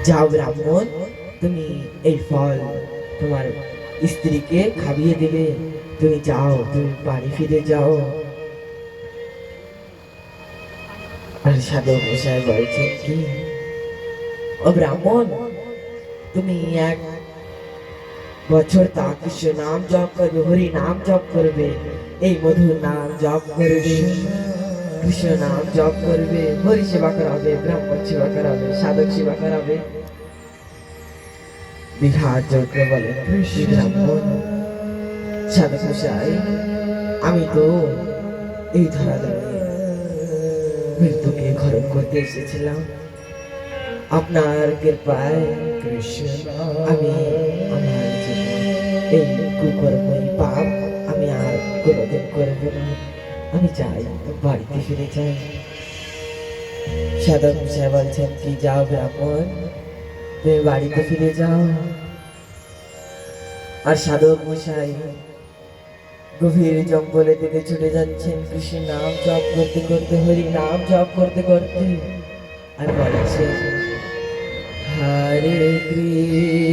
যাও ব্রাহ্মণ, তুমি এই ফল তোমার স্ত্রীকে খাইয়ে দেবে। তুমি যাও, তুমি বাড়ি ফিরে যাও। আর সাধক মশাই বলছেন কি, ও ব্রাহ্মণ, তুমি 1 বছর তা কৃষ্ণ নাম জপ করবে, হরি নাম জপ করবে, এই মধুর নাম জপ করবে, কৃষ্ণ নাম জপ করবে, হরি সেবা করাবে, ব্রাহ্মণ সেবা করাবে, সাধক সেবা করাবে। বিহার যজ্ঞ বলে, ব্রাহ্মণ সাধক মশাই, আমি তো এই ধরাধামে মৃত্যুকে ঘরণ করতে এসেছিলাম। আপনার কৃপায় আমি আমার এই কুকর্মই পাপ আমি আর কোনোদিন করব না। আমি যাই, বাড়িতে ফিরে যাই। সাধক মশাই বলছেন কি, যাও ব্রাহ্মণ, তুমি বাড়িতে ফিরে যাও। আর সাধক মশাই গভীর জঙ্গলে থেকে ছুটে যাচ্ছেন, কৃষ্ণ নাম জপ করতে করতে, হরি নাম জপ করতে করতে, আর বলছেন হরে কৃষ্ণ